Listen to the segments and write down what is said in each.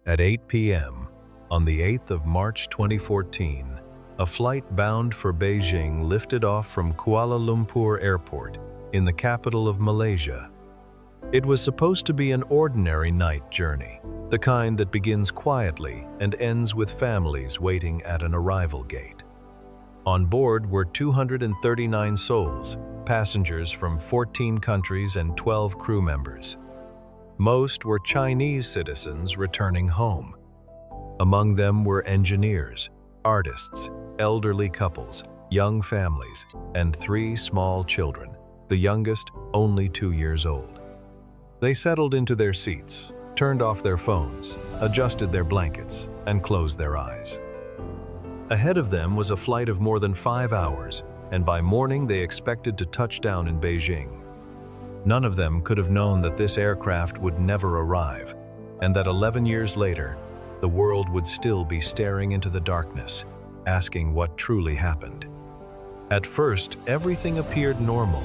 At 8 p.m. on the 8th of March 2014, a flight bound for Beijing lifted off from Kuala Lumpur Airport in the capital of Malaysia. It was supposed to be an ordinary night journey, the kind that begins quietly and ends with families waiting at an arrival gate. On board were 239 souls, passengers from 14 countries and 12 crew members. Most were Chinese citizens returning home. Among them were engineers, artists, elderly couples, young families, and 3 small children, the youngest only 2 years old. They settled into their seats, turned off their phones, adjusted their blankets, and closed their eyes. Ahead of them was a flight of more than 5 hours, and by morning they expected to touch down in Beijing. None of them could have known that this aircraft would never arrive, and that 11 years later, the world would still be staring into the darkness, asking what truly happened. At first, everything appeared normal.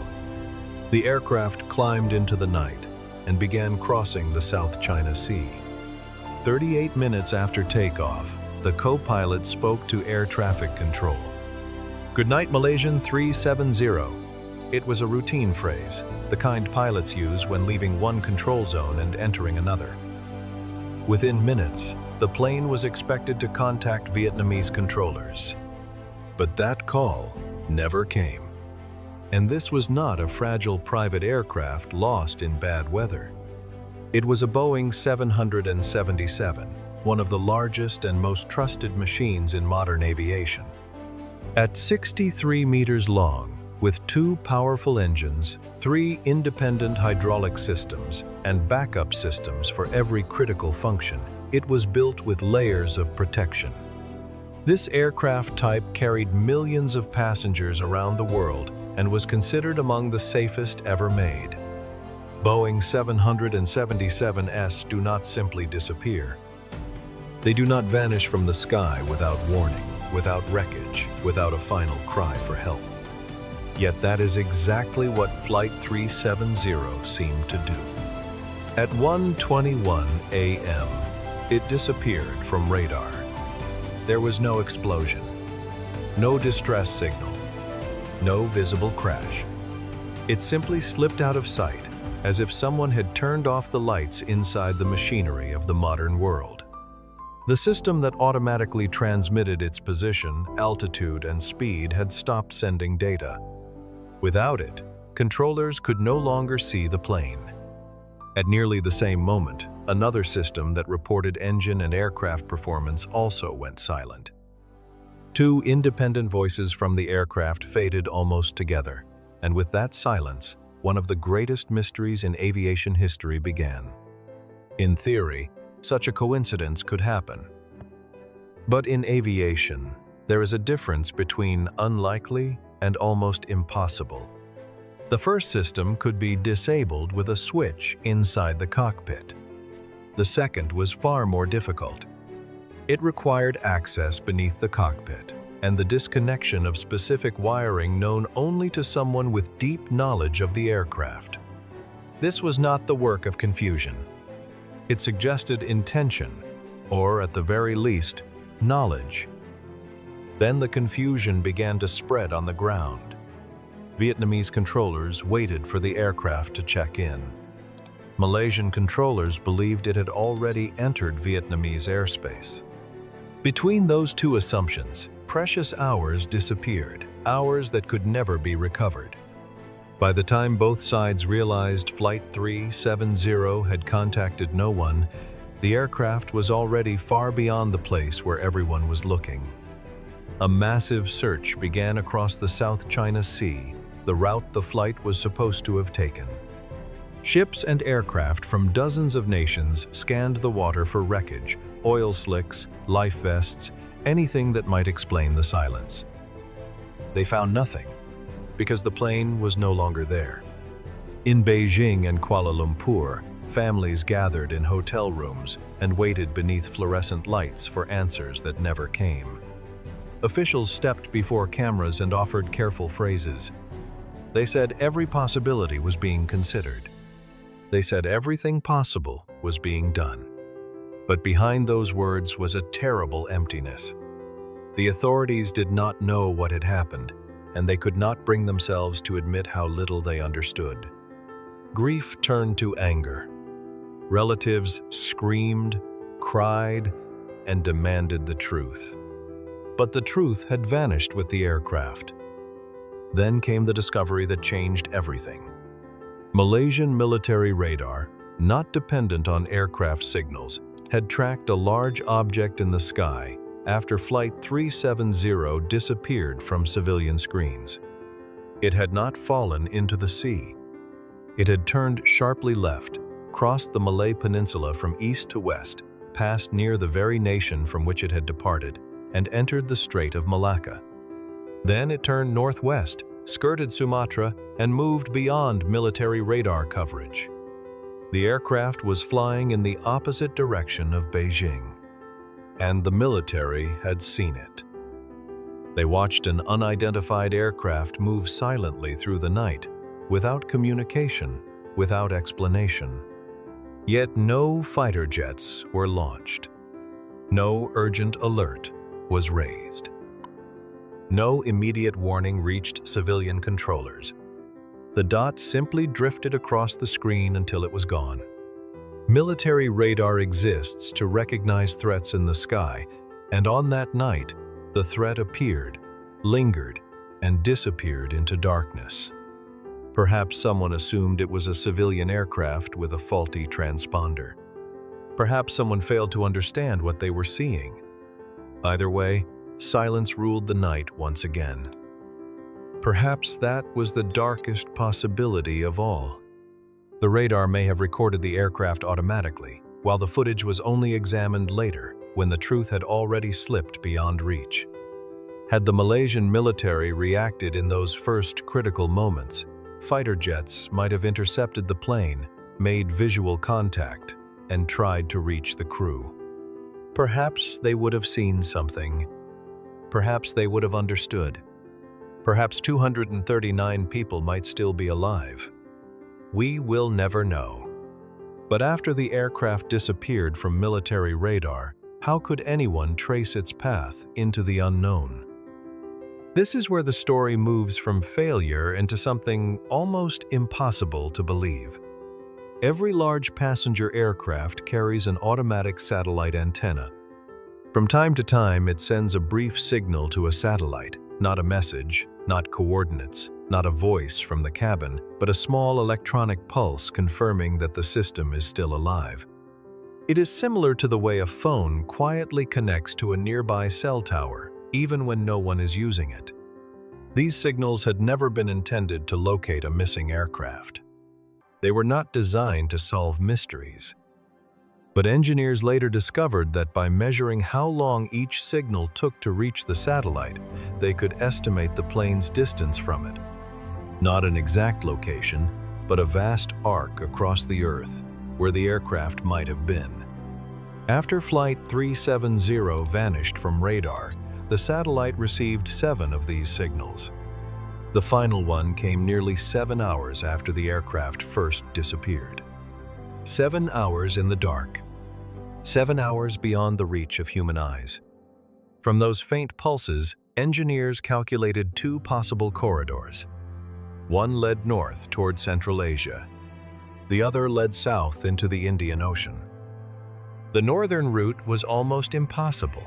The aircraft climbed into the night and began crossing the South China Sea. 38 minutes after takeoff, the co-pilot spoke to air traffic control. "Good night, Malaysian 370. It was a routine phrase, the kind pilots use when leaving one control zone and entering another. Within minutes, the plane was expected to contact Vietnamese controllers. But that call never came. And this was not a fragile private aircraft lost in bad weather. It was a Boeing 777, one of the largest and most trusted machines in modern aviation. At 63 meters long, with 2 powerful engines, 3 independent hydraulic systems, and backup systems for every critical function, it was built with layers of protection. This aircraft type carried millions of passengers around the world and was considered among the safest ever made. Boeing 777s do not simply disappear. They do not vanish from the sky without warning, without wreckage, without a final cry for help. Yet that is exactly what Flight 370 seemed to do. At 1:21 a.m., it disappeared from radar. There was no explosion, no distress signal, no visible crash. It simply slipped out of sight, as if someone had turned off the lights inside the machinery of the modern world. The system that automatically transmitted its position, altitude, and speed had stopped sending data. Without it, controllers could no longer see the plane. At nearly the same moment, another system that reported engine and aircraft performance also went silent. 2 independent voices from the aircraft faded almost together, and with that silence, one of the greatest mysteries in aviation history began. In theory, such a coincidence could happen. But in aviation, there is a difference between unlikely and almost impossible. The first system could be disabled with a switch inside the cockpit. The second was far more difficult. It required access beneath the cockpit and the disconnection of specific wiring known only to someone with deep knowledge of the aircraft. This was not the work of confusion. It suggested intention, or at the very least, knowledge. Then the confusion began to spread on the ground. Vietnamese controllers waited for the aircraft to check in. Malaysian controllers believed it had already entered Vietnamese airspace. Between those 2 assumptions, precious hours disappeared, hours that could never be recovered. By the time both sides realized Flight 370 had contacted no one, the aircraft was already far beyond the place where everyone was looking. A massive search began across the South China Sea, the route the flight was supposed to have taken. Ships and aircraft from dozens of nations scanned the water for wreckage, oil slicks, life vests, anything that might explain the silence. They found nothing, because the plane was no longer there. In Beijing and Kuala Lumpur, families gathered in hotel rooms and waited beneath fluorescent lights for answers that never came. Officials stepped before cameras and offered careful phrases. They said every possibility was being considered. They said everything possible was being done. But behind those words was a terrible emptiness. The authorities did not know what had happened, and they could not bring themselves to admit how little they understood. Grief turned to anger. Relatives screamed, cried, and demanded the truth. But the truth had vanished with the aircraft. Then came the discovery that changed everything. Malaysian military radar, not dependent on aircraft signals, had tracked a large object in the sky after Flight 370 disappeared from civilian screens. It had not fallen into the sea. It had turned sharply left, crossed the Malay Peninsula from east to west, passed near the very nation from which it had departed, and entered the Strait of Malacca. Then it turned northwest, skirted Sumatra, and moved beyond military radar coverage. The aircraft was flying in the opposite direction of Beijing, and the military had seen it. They watched an unidentified aircraft move silently through the night, without communication, without explanation. Yet no fighter jets were launched. No urgent alert was raised. No immediate warning reached civilian controllers. The dot simply drifted across the screen until it was gone. Military radar exists to recognize threats in the sky, and on that night, the threat appeared, lingered, and disappeared into darkness. Perhaps someone assumed it was a civilian aircraft with a faulty transponder. Perhaps someone failed to understand what they were seeing. Either way, silence ruled the night once again. Perhaps that was the darkest possibility of all. The radar may have recorded the aircraft automatically, while the footage was only examined later, when the truth had already slipped beyond reach. Had the Malaysian military reacted in those first critical moments, fighter jets might have intercepted the plane, made visual contact, and tried to reach the crew. Perhaps they would have seen something. Perhaps they would have understood. Perhaps 239 people might still be alive. We will never know. But after the aircraft disappeared from military radar, how could anyone trace its path into the unknown? This is where the story moves from failure into something almost impossible to believe. Every large passenger aircraft carries an automatic satellite antenna. From time to time, it sends a brief signal to a satellite, not a message, not coordinates, not a voice from the cabin, but a small electronic pulse confirming that the system is still alive. It is similar to the way a phone quietly connects to a nearby cell tower, even when no one is using it. These signals had never been intended to locate a missing aircraft. They were not designed to solve mysteries. But engineers later discovered that by measuring how long each signal took to reach the satellite, they could estimate the plane's distance from it. Not an exact location, but a vast arc across the Earth, where the aircraft might have been. After Flight 370 vanished from radar, the satellite received 7 of these signals. The final one came nearly 7 hours after the aircraft first disappeared. 7 hours in the dark. 7 hours beyond the reach of human eyes. From those faint pulses, engineers calculated 2 possible corridors. One led north toward Central Asia. The other led south into the Indian Ocean. The northern route was almost impossible.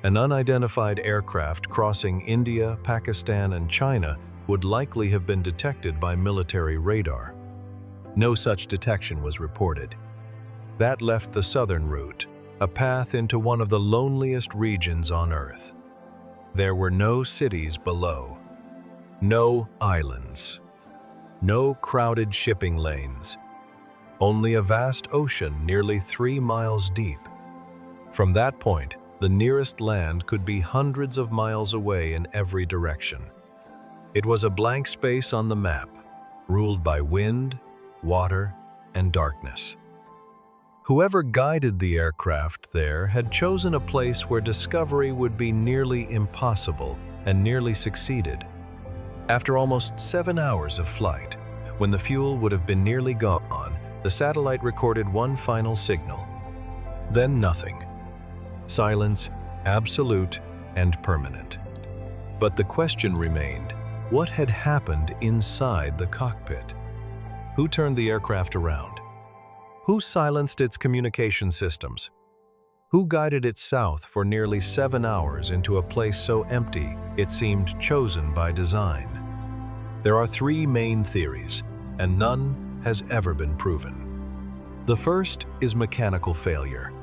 An unidentified aircraft crossing India, Pakistan, and China would likely have been detected by military radar. No such detection was reported. That left the southern route, a path into one of the loneliest regions on Earth. There were no cities below, no islands, no crowded shipping lanes, only a vast ocean nearly 3 miles deep. From that point, the nearest land could be hundreds of miles away in every direction. It was a blank space on the map, ruled by wind, water, and darkness. Whoever guided the aircraft there had chosen a place where discovery would be nearly impossible, and nearly succeeded. After almost 7 hours of flight, when the fuel would have been nearly gone, the satellite recorded one final signal. Then nothing. Silence, absolute and permanent. But the question remained, what had happened inside the cockpit? Who turned the aircraft around? Who silenced its communication systems? Who guided it south for nearly 7 hours into a place so empty it seemed chosen by design? There are 3 main theories, and none has ever been proven. The first is mechanical failure.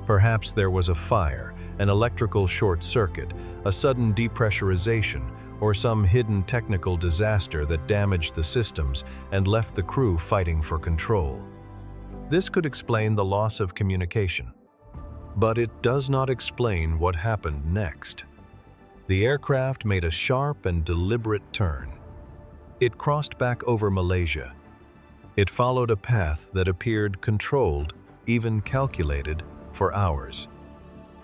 Perhaps there was a fire, an electrical short circuit, a sudden depressurization, or some hidden technical disaster that damaged the systems and left the crew fighting for control. This could explain the loss of communication. But it does not explain what happened next. The aircraft made a sharp and deliberate turn. It crossed back over Malaysia. It followed a path that appeared controlled, even calculated, for hours.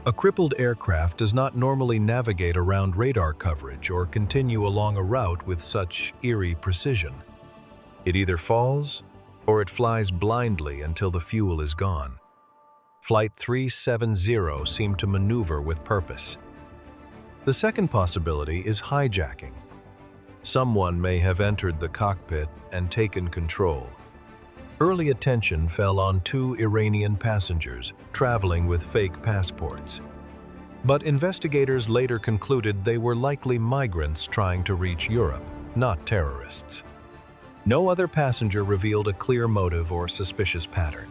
A crippled aircraft does not normally navigate around radar coverage or continue along a route with such eerie precision. It either falls or it flies blindly until the fuel is gone. Flight 370 seemed to maneuver with purpose. The second possibility is hijacking. Someone may have entered the cockpit and taken control. Early attention fell on 2 Iranian passengers traveling with fake passports. But investigators later concluded they were likely migrants trying to reach Europe, not terrorists. No other passenger revealed a clear motive or suspicious pattern.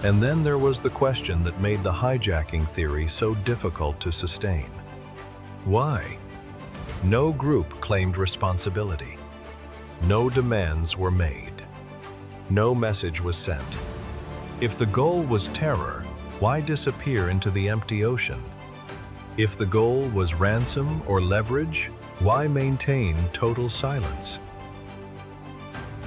And then there was the question that made the hijacking theory so difficult to sustain. Why? No group claimed responsibility. No demands were made. No message was sent. If the goal was terror, why disappear into the empty ocean? If the goal was ransom or leverage, why maintain total silence?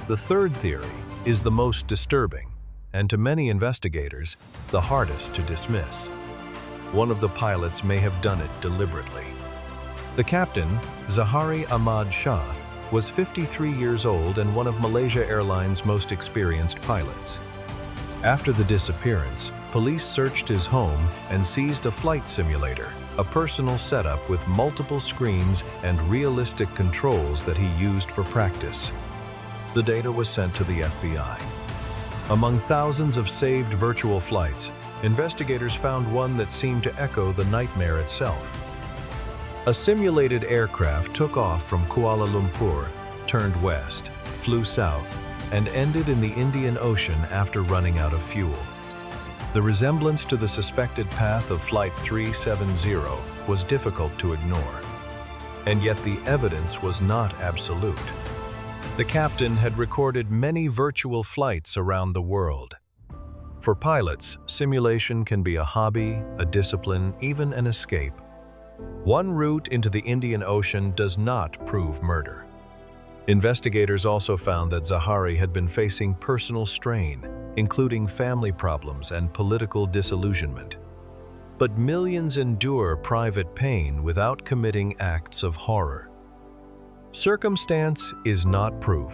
The third theory is the most disturbing, and to many investigators, the hardest to dismiss. One of the pilots may have done it deliberately. The captain, Zahari Ahmad Shah, was 53 years old and one of Malaysia Airlines' most experienced pilots. After the disappearance, police searched his home and seized a flight simulator, a personal setup with multiple screens and realistic controls that he used for practice. The data was sent to the FBI. Among thousands of saved virtual flights, investigators found one that seemed to echo the nightmare itself. A simulated aircraft took off from Kuala Lumpur, turned west, flew south, and ended in the Indian Ocean after running out of fuel. The resemblance to the suspected path of Flight 370 was difficult to ignore. And yet the evidence was not absolute. The captain had recorded many virtual flights around the world. For pilots, simulation can be a hobby, a discipline, even an escape. One route into the Indian Ocean does not prove murder. Investigators also found that Zahari had been facing personal strain, including family problems and political disillusionment. But millions endure private pain without committing acts of horror. Circumstance is not proof.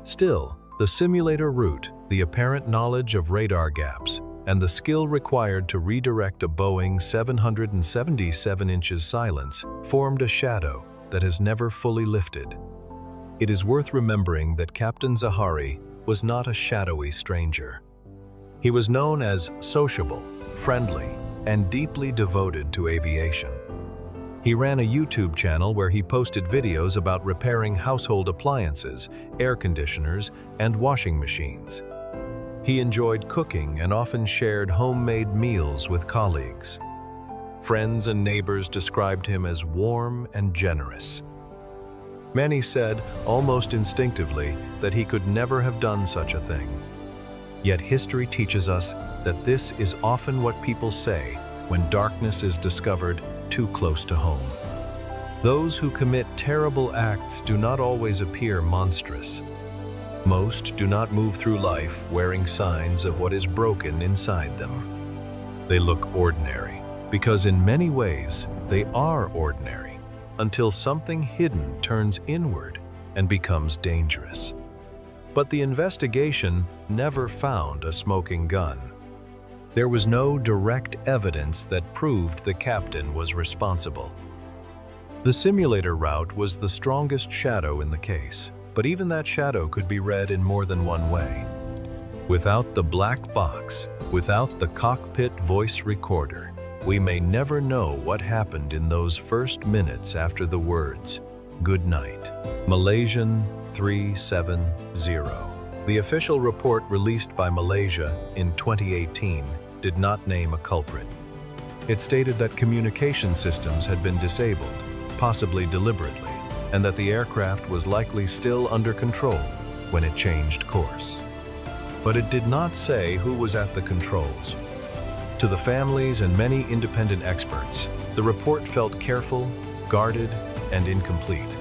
Still, the simulator route, the apparent knowledge of radar gaps, and the skill required to redirect a Boeing 777 inches silence formed a shadow that has never fully lifted. It is worth remembering that Captain Zahari was not a shadowy stranger. He was known as sociable, friendly, and deeply devoted to aviation. He ran a YouTube channel where he posted videos about repairing household appliances, air conditioners, and washing machines. He enjoyed cooking and often shared homemade meals with colleagues. Friends and neighbors described him as warm and generous. Many said, almost instinctively, that he could never have done such a thing. Yet history teaches us that this is often what people say when darkness is discovered too close to home. Those who commit terrible acts do not always appear monstrous. Most do not move through life wearing signs of what is broken inside them. They look ordinary, because in many ways they are ordinary, until something hidden turns inward and becomes dangerous. But the investigation never found a smoking gun. There was no direct evidence that proved the captain was responsible. The simulator route was the strongest shadow in the case, but even that shadow could be read in more than one way. Without the black box, without the cockpit voice recorder, we may never know what happened in those first minutes after the words, "Good night." Malaysian 370. The official report released by Malaysia in 2018 did not name a culprit. It stated that communication systems had been disabled, possibly deliberately, and that the aircraft was likely still under control when it changed course. But it did not say who was at the controls. To the families and many independent experts, the report felt careful, guarded, and incomplete.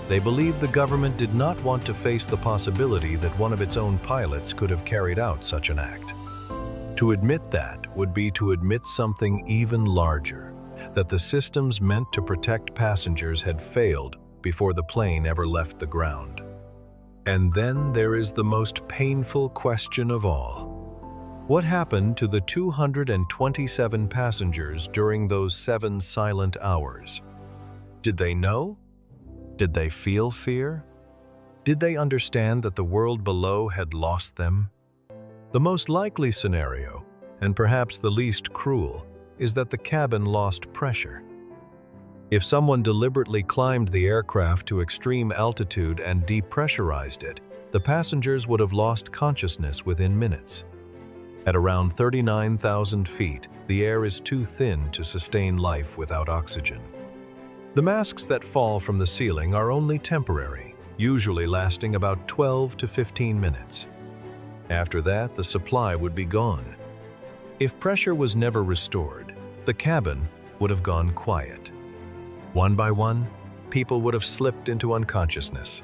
They believed the government did not want to face the possibility that one of its own pilots could have carried out such an act. To admit that would be to admit something even larger, that the systems meant to protect passengers had failed before the plane ever left the ground. And then there is the most painful question of all. What happened to the 227 passengers during those 7 silent hours? Did they know? Did they feel fear? Did they understand that the world below had lost them? The most likely scenario, and perhaps the least cruel, is that the cabin lost pressure. If someone deliberately climbed the aircraft to extreme altitude and depressurized it, the passengers would have lost consciousness within minutes. At around 39,000 feet, the air is too thin to sustain life without oxygen. The masks that fall from the ceiling are only temporary, usually lasting about 12 to 15 minutes. After that, the supply would be gone. If pressure was never restored, the cabin would have gone quiet. One by one, people would have slipped into unconsciousness.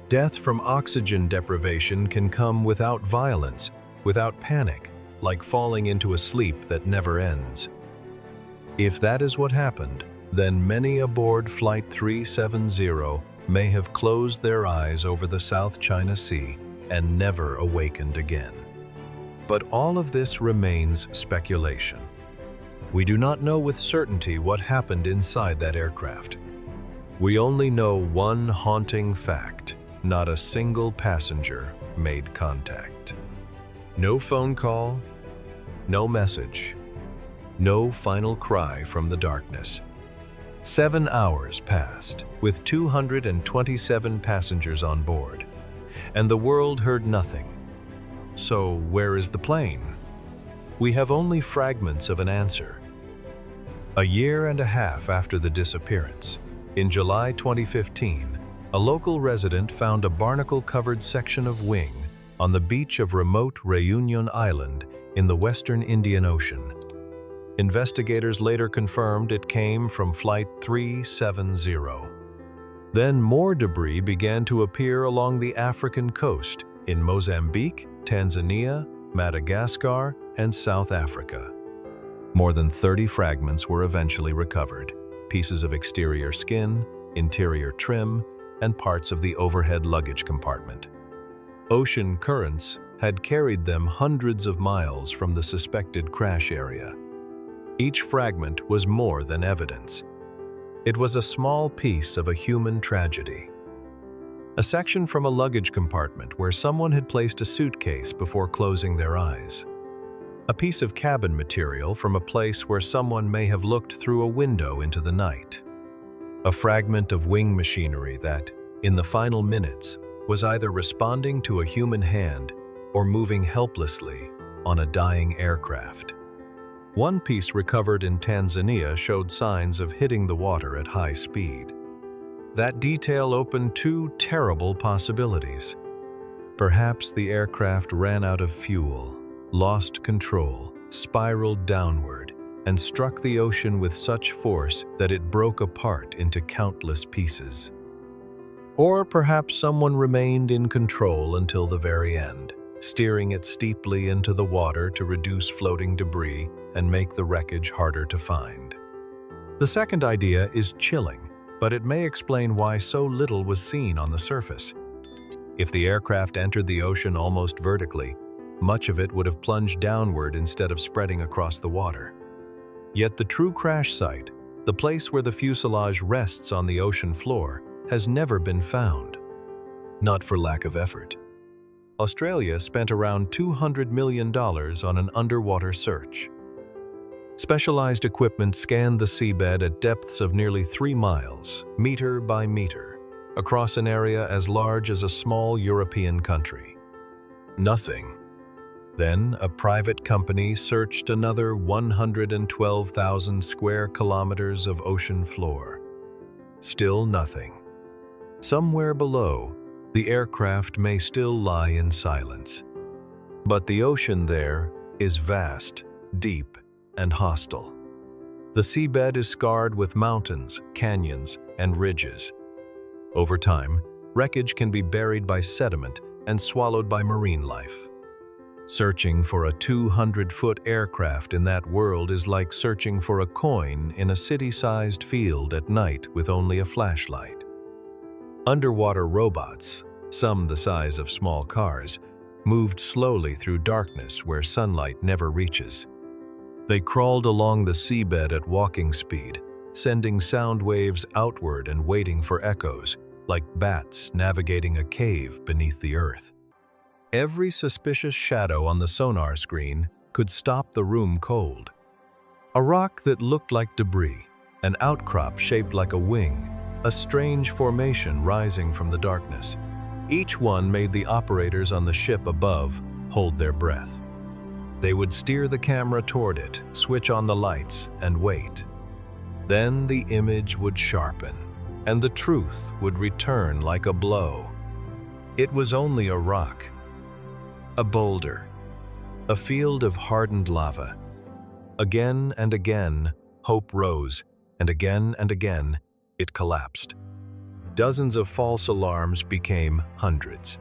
Death from oxygen deprivation can come without violence, without panic, like falling into a sleep that never ends. If that is what happened, then many aboard Flight 370 may have closed their eyes over the South China Sea and never awakened again. But all of this remains speculation. We do not know with certainty what happened inside that aircraft. We only know one haunting fact: not a single passenger made contact. No phone call, no message, no final cry from the darkness. 7 hours passed, with 227 passengers on board, and the world heard nothing. So where is the plane? We have only fragments of an answer. A year and a half after the disappearance, in July 2015, a local resident found a barnacle-covered section of wing on the beach of remote Réunion Island in the western Indian Ocean. Investigators later confirmed it came from Flight 370. Then more debris began to appear along the African coast in Mozambique, Tanzania, Madagascar, and South Africa. More than 30 fragments were eventually recovered: pieces of exterior skin, interior trim, and parts of the overhead luggage compartment. Ocean currents had carried them hundreds of miles from the suspected crash area. Each fragment was more than evidence. It was a small piece of a human tragedy. A section from a luggage compartment where someone had placed a suitcase before closing their eyes. A piece of cabin material from a place where someone may have looked through a window into the night. A fragment of wing machinery that, in the final minutes, was either responding to a human hand or moving helplessly on a dying aircraft. One piece recovered in Tanzania showed signs of hitting the water at high speed. That detail opened 2 terrible possibilities. Perhaps the aircraft ran out of fuel, lost control, spiraled downward, and struck the ocean with such force that it broke apart into countless pieces. Or perhaps someone remained in control until the very end, steering it steeply into the water to reduce floating debris and make the wreckage harder to find. The second idea is chilling, but it may explain why so little was seen on the surface. If the aircraft entered the ocean almost vertically, much of it would have plunged downward instead of spreading across the water. Yet the true crash site, the place where the fuselage rests on the ocean floor, has never been found. Not for lack of effort. Australia spent around $200 million on an underwater search. Specialized equipment scanned the seabed at depths of nearly 3 miles, meter by meter, across an area as large as a small European country. Nothing. Then a private company searched another 112,000 square kilometers of ocean floor. Still nothing. Somewhere below, the aircraft may still lie in silence. But the ocean there is vast, deep, and hostile. The seabed is scarred with mountains, canyons, and ridges. Over time, wreckage can be buried by sediment and swallowed by marine life. Searching for a 200-foot aircraft in that world is like searching for a coin in a city-sized field at night with only a flashlight. Underwater robots, some the size of small cars, moved slowly through darkness where sunlight never reaches. They crawled along the seabed at walking speed, sending sound waves outward and waiting for echoes, like bats navigating a cave beneath the earth. Every suspicious shadow on the sonar screen could stop the room cold. A rock that looked like debris, an outcrop shaped like a wing, a strange formation rising from the darkness. Each one made the operators on the ship above hold their breath. They would steer the camera toward it, switch on the lights, and wait. Then the image would sharpen, and the truth would return like a blow. It was only a rock, a boulder, a field of hardened lava. Again and again, hope rose, and again, it collapsed. Dozens of false alarms became hundreds.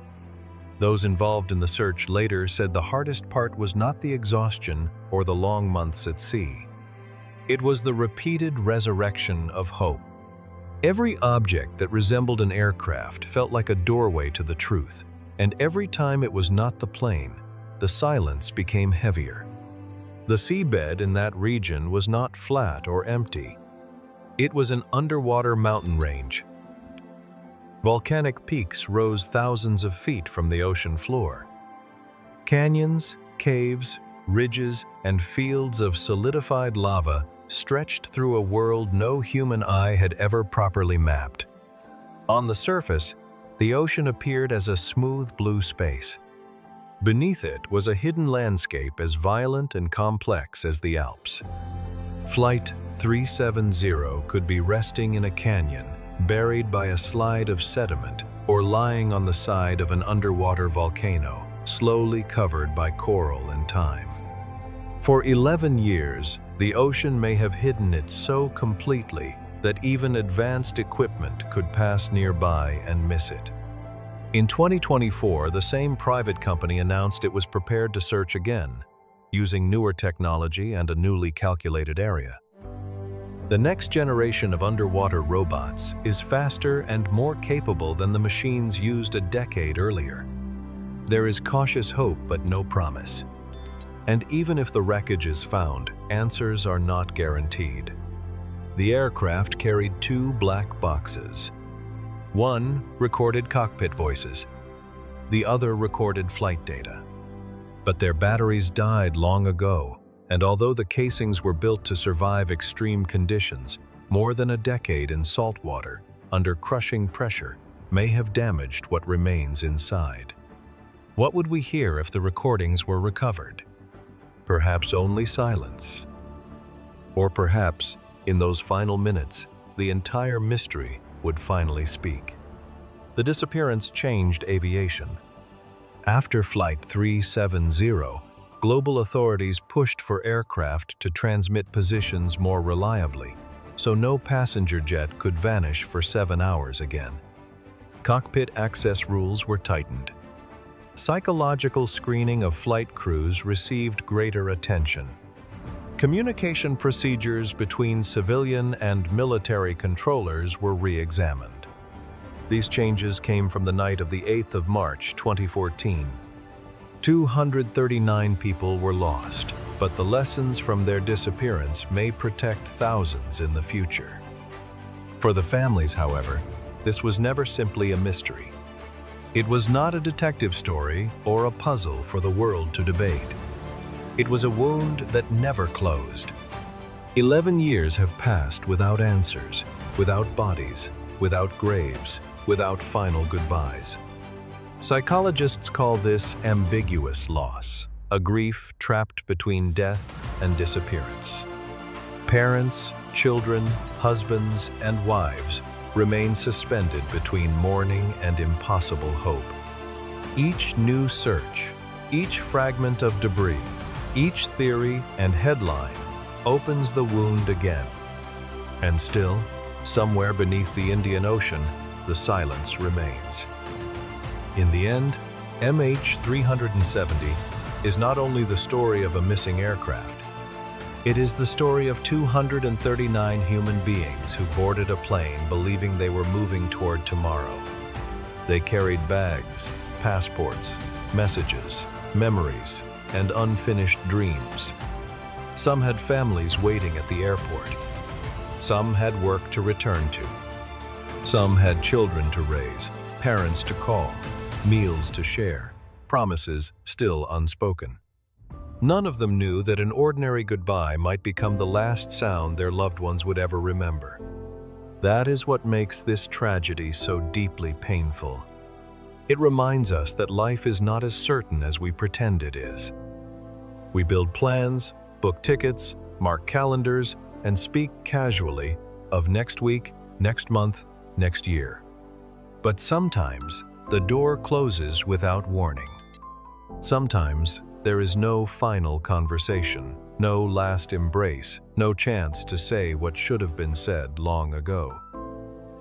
Those involved in the search later said the hardest part was not the exhaustion or the long months at sea. It was the repeated resurrection of hope. Every object that resembled an aircraft felt like a doorway to the truth, and every time it was not the plane, the silence became heavier. The seabed in that region was not flat or empty. It was an underwater mountain range. Volcanic peaks rose thousands of feet from the ocean floor. Canyons, caves, ridges, and fields of solidified lava stretched through a world no human eye had ever properly mapped. On the surface, the ocean appeared as a smooth blue space. Beneath it was a hidden landscape as violent and complex as the Alps. Flight 370 could be resting in a canyon, buried by a slide of sediment, or lying on the side of an underwater volcano, slowly covered by coral and thyme. For 11 years, the ocean may have hidden it so completely that even advanced equipment could pass nearby and miss it. In 2024, the same private company announced it was prepared to search again, using newer technology and a newly calculated area. The next generation of underwater robots is faster and more capable than the machines used a decade earlier. There is cautious hope but no promise. And even if the wreckage is found, answers are not guaranteed. The aircraft carried 2 black boxes. One recorded cockpit voices. The other recorded flight data. But their batteries died long ago, and although the casings were built to survive extreme conditions, more than a decade in salt water, under crushing pressure, may have damaged what remains inside. What would we hear if the recordings were recovered? Perhaps only silence. Or perhaps, in those final minutes, the entire mystery would finally speak. The disappearance changed aviation. After Flight 370, global authorities pushed for aircraft to transmit positions more reliably, so no passenger jet could vanish for 7 hours again. Cockpit access rules were tightened. Psychological screening of flight crews received greater attention. Communication procedures between civilian and military controllers were re-examined. These changes came from the night of the 8th of March 2014. 239 people were lost, but the lessons from their disappearance may protect thousands in the future. For the families, however, this was never simply a mystery. It was not a detective story or a puzzle for the world to debate. It was a wound that never closed. 11 years have passed without answers, without bodies, without graves, without final goodbyes. Psychologists call this ambiguous loss, a grief trapped between death and disappearance. Parents, children, husbands, and wives remain suspended between mourning and impossible hope. Each new search, each fragment of debris, each theory and headline opens the wound again. And still, somewhere beneath the Indian Ocean, the silence remains. In the end, MH370 is not only the story of a missing aircraft, it is the story of 239 human beings who boarded a plane believing they were moving toward tomorrow. They carried bags, passports, messages, memories, and unfinished dreams. Some had families waiting at the airport. Some had work to return to. Some had children to raise, parents to call, meals to share, promises still unspoken. None of them knew that an ordinary goodbye might become the last sound their loved ones would ever remember. That is what makes this tragedy so deeply painful. It reminds us that life is not as certain as we pretend it is. We build plans, book tickets, mark calendars, and speak casually of next week, next month, next year. But sometimes the door closes without warning. Sometimes there is no final conversation, no last embrace, no chance to say what should have been said long ago.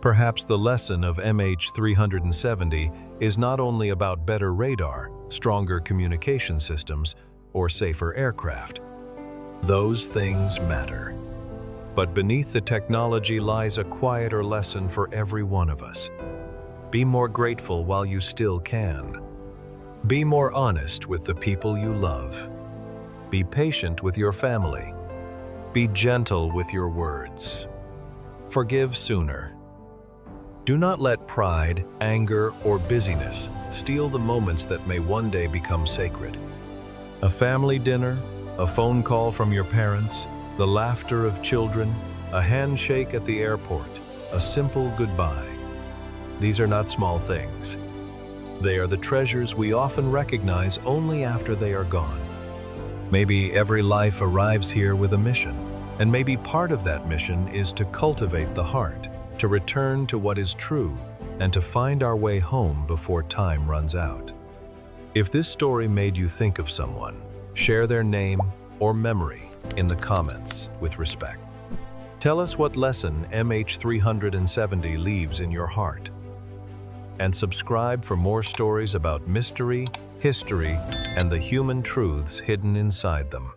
Perhaps the lesson of MH370 is not only about better radar, stronger communication systems, or safer aircraft. Those things matter. But beneath the technology lies a quieter lesson for every one of us. Be more grateful while you still can. Be more honest with the people you love. Be patient with your family. Be gentle with your words. Forgive sooner. Do not let pride, anger, or busyness steal the moments that may one day become sacred. A family dinner, a phone call from your parents, the laughter of children, a handshake at the airport, a simple goodbye. These are not small things. They are the treasures we often recognize only after they are gone. Maybe every life arrives here with a mission, and maybe part of that mission is to cultivate the heart, to return to what is true, and to find our way home before time runs out. If this story made you think of someone, share their name or memory in the comments with respect. Tell us what lesson MH370 leaves in your heart. And subscribe for more stories about mystery, history, and the human truths hidden inside them.